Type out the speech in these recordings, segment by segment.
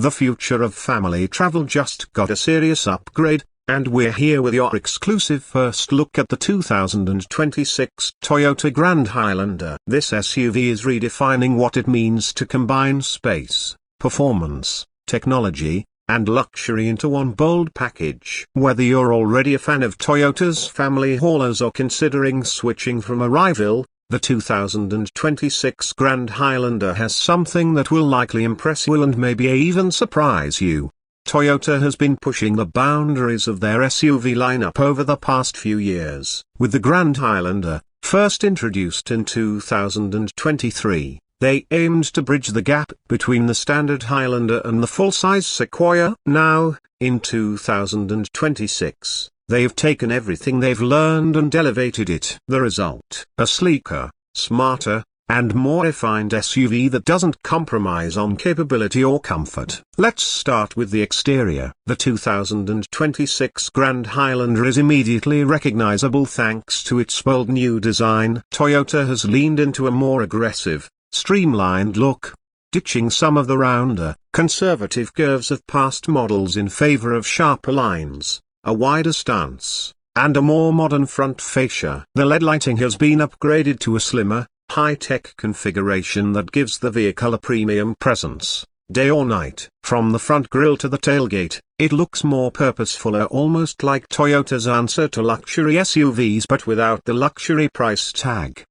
The future of family travel just got a serious upgrade, and we're here with your exclusive first look at the 2026 Toyota Grand Highlander. This SUV is redefining what it means to combine space, performance, technology, and luxury into one bold package. Whether you're already a fan of Toyota's family haulers or considering switching from a rival, the 2026 Grand Highlander has something that will likely impress you and maybe even surprise you. Toyota has been pushing the boundaries of their SUV lineup over the past few years. With the Grand Highlander, first introduced in 2023, they aimed to bridge the gap between the standard Highlander and the full-size Sequoia. Now, in 2026, they have taken everything they've learned and elevated it. The result: a sleeker, smarter, and more refined SUV that doesn't compromise on capability or comfort. Let's start with the exterior. The 2026 Grand Highlander is immediately recognizable thanks to its bold new design. Toyota has leaned into a more aggressive, streamlined look, ditching some of the rounder, conservative curves of past models in favor of sharper lines, a wider stance, and a more modern front fascia. The LED lighting has been upgraded to a slimmer, high-tech configuration that gives the vehicle a premium presence, day or night. From the front grille to the tailgate, it looks more purposeful, almost like Toyota's answer to luxury SUVs but without the luxury price tag.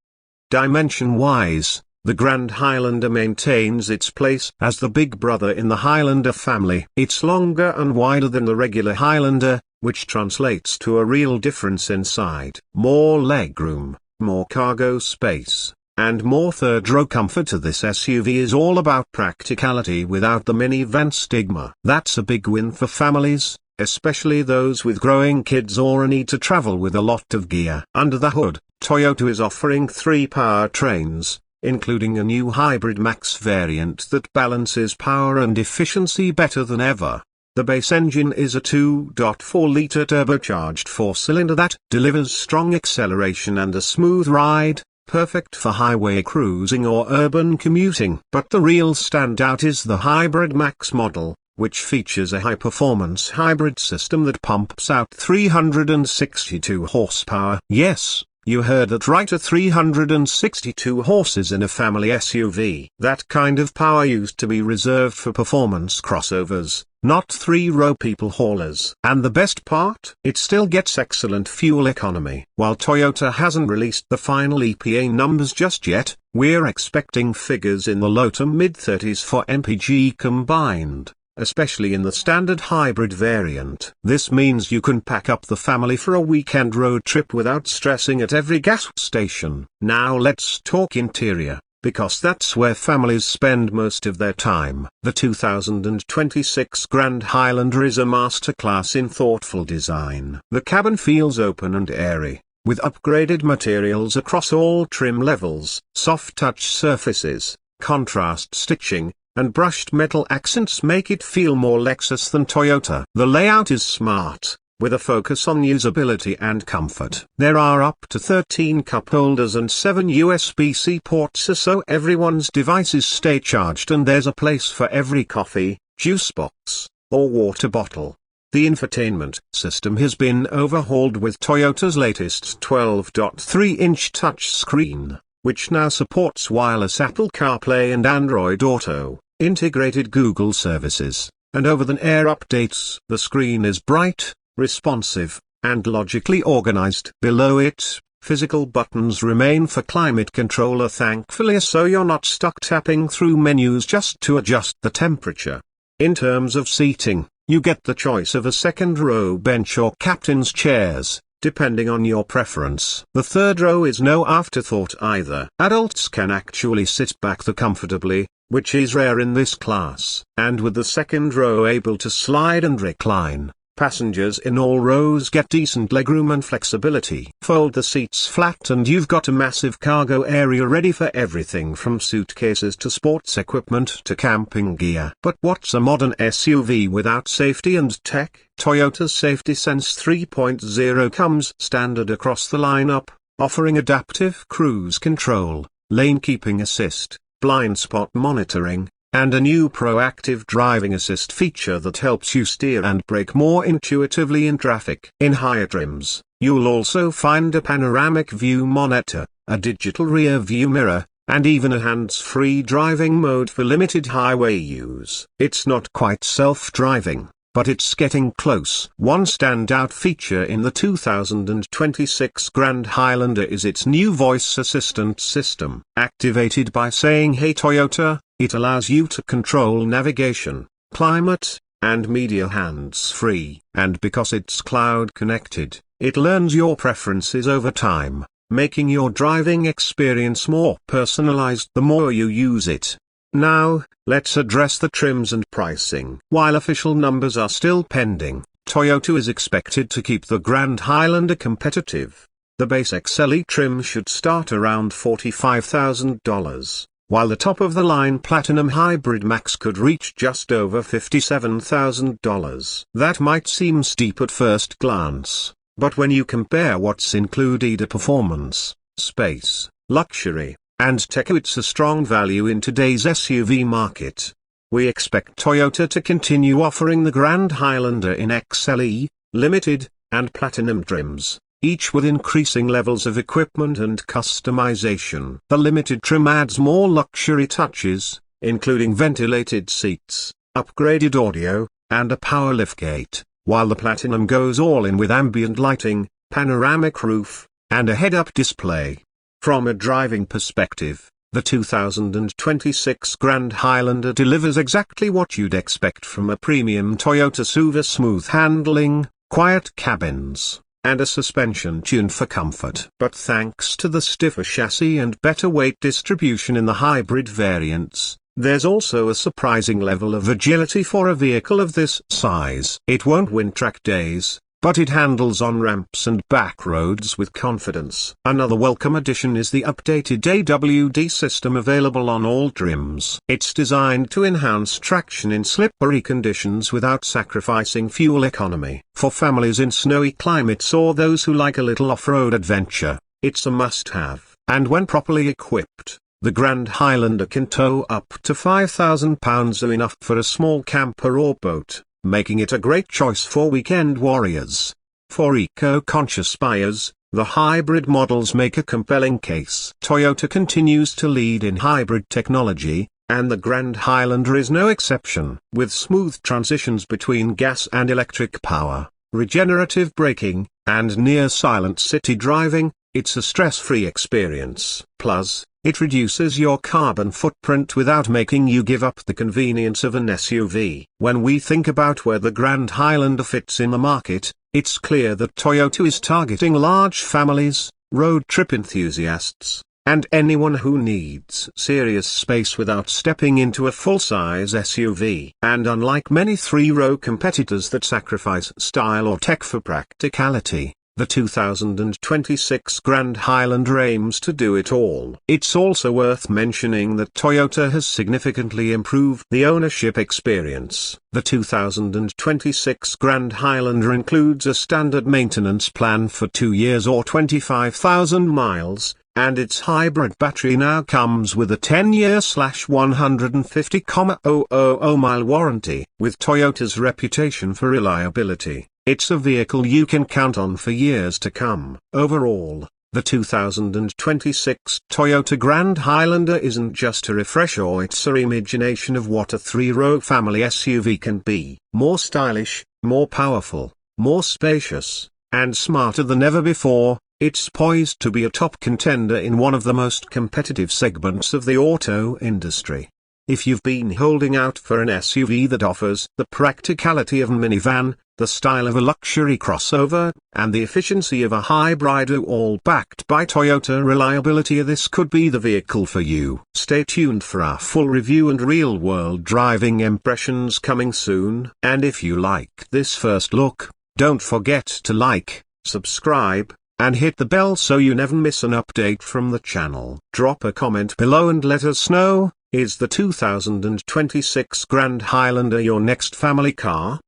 Dimension-wise, the Grand Highlander maintains its place as the big brother in the Highlander family. It's longer and wider than the regular Highlander, which translates to a real difference inside. More legroom, more cargo space, and more third-row comfort. This SUV is all about practicality without the minivan stigma. That's a big win for families, especially those with growing kids or a need to travel with a lot of gear. Under the hood, Toyota is offering 3 powertrains, including a new hybrid max variant that balances power and efficiency better than ever. The base engine is a 2.4-liter turbocharged 4-cylinder that delivers strong acceleration and a smooth ride, perfect for highway cruising or urban commuting. But the real standout is the Hybrid Max model, which features a high-performance hybrid system that pumps out 362 horsepower. Yes, you heard that right, 362 horses in a family SUV. That kind of power used to be reserved for performance crossovers, not 3-row people haulers. And the best part? It still gets excellent fuel economy. While Toyota hasn't released the final EPA numbers just yet, we're expecting figures in the low to mid-30s for MPG combined, especially in the standard hybrid variant. This means you can pack up the family for a weekend road trip without stressing at every gas station. Now let's talk interior, because that's where families spend most of their time. The 2026 Grand Highlander is a masterclass in thoughtful design. The cabin feels open and airy, with upgraded materials across all trim levels. Soft touch surfaces, contrast stitching, and brushed metal accents make it feel more Lexus than Toyota. The layout is smart, with a focus on usability and comfort. There are up to 13 cup holders and 7 USB-C ports so everyone's devices stay charged, and there's a place for every coffee, juice box, or water bottle. The infotainment system has been overhauled with Toyota's latest 12.3-inch touchscreen, which now supports wireless Apple CarPlay and Android Auto, integrated Google services, and over-the-air updates. The screen is bright, responsive, and logically organized. Below it, physical buttons remain for climate controller thankfully, so you're not stuck tapping through menus just to adjust the temperature. In terms of seating, you get the choice of a second-row bench or captain's chairs, depending on your preference. The third row is no afterthought either. Adults can actually sit back comfortably, which is rare in this class. And with the second row able to slide and recline, passengers in all rows get decent legroom and flexibility. Fold the seats flat and you've got a massive cargo area ready for everything from suitcases to sports equipment to camping gear. But what's a modern SUV without safety and tech? Toyota's Safety Sense 3.0 comes standard across the lineup, offering adaptive cruise control, lane keeping assist, blind spot monitoring, and a new proactive driving assist feature that helps you steer and brake more intuitively in traffic. In higher trims, you'll also find a panoramic view monitor, a digital rear view mirror, and even a hands-free driving mode for limited highway use. It's not quite self-driving, but it's getting close. One standout feature in the 2026 Grand Highlander is its new voice assistant system. Activated by saying "Hey Toyota," it allows you to control navigation, climate, and media hands-free. And because it's cloud-connected, it learns your preferences over time, making your driving experience more personalized the more you use it. Now, let's address the trims and pricing. While official numbers are still pending, Toyota is expected to keep the Grand Highlander competitive. The base XLE trim should start around $45,000, while the top-of-the-line Platinum Hybrid Max could reach just over $57,000. That might seem steep at first glance, but when you compare what's included: performance, space, luxury, and tech, it's a strong value in today's SUV market. We expect Toyota to continue offering the Grand Highlander in XLE, Limited, and Platinum trims, each with increasing levels of equipment and customization. The Limited trim adds more luxury touches, including ventilated seats, upgraded audio, and a power liftgate, while the Platinum goes all in with ambient lighting, panoramic roof, and a head-up display. From a driving perspective, the 2026 Grand Highlander delivers exactly what you'd expect from a premium Toyota SUV: smooth handling, quiet cabins, and a suspension tuned for comfort. But thanks to the stiffer chassis and better weight distribution in the hybrid variants, there's also a surprising level of agility for a vehicle of this size. It won't win track days, but it handles on ramps and back roads with confidence. Another welcome addition is the updated AWD system available on all trims. It's designed to enhance traction in slippery conditions without sacrificing fuel economy. For families in snowy climates or those who like a little off-road adventure, it's a must-have. And when properly equipped, the Grand Highlander can tow up to 5,000 pounds, enough for a small camper or boat, making it a great choice for weekend warriors. For eco-conscious buyers, the hybrid models make a compelling case. Toyota continues to lead in hybrid technology, and the Grand Highlander is no exception. With smooth transitions between gas and electric power, regenerative braking, and near-silent city driving, it's a stress-free experience. Plus, it reduces your carbon footprint without making you give up the convenience of an SUV. When we think about where the Grand Highlander fits in the market, it's clear that Toyota is targeting large families, road trip enthusiasts, and anyone who needs serious space without stepping into a full-size SUV. And unlike many three-row competitors that sacrifice style or tech for practicality, the 2026 Grand Highlander aims to do it all. It's also worth mentioning that Toyota has significantly improved the ownership experience. The 2026 Grand Highlander includes a standard maintenance plan for 2 years or 25,000 miles, and its hybrid battery now comes with a 10-year/150,000 warranty. With Toyota's reputation for reliability, it's a vehicle you can count on for years to come. Overall, the 2026 Toyota Grand Highlander isn't just a refresher, it's a reimagination of what a three-row family SUV can be. More stylish, more powerful, more spacious, and smarter than ever before, it's poised to be a top contender in one of the most competitive segments of the auto industry. If you've been holding out for an SUV that offers the practicality of a minivan, the style of a luxury crossover, and the efficiency of a hybrid, all backed by Toyota reliability, this could be the vehicle for you. Stay tuned for our full review and real-world driving impressions coming soon. And if you liked this first look, don't forget to like, subscribe, and hit the bell so you never miss an update from the channel. Drop a comment below and let us know, is the 2026 Grand Highlander your next family car?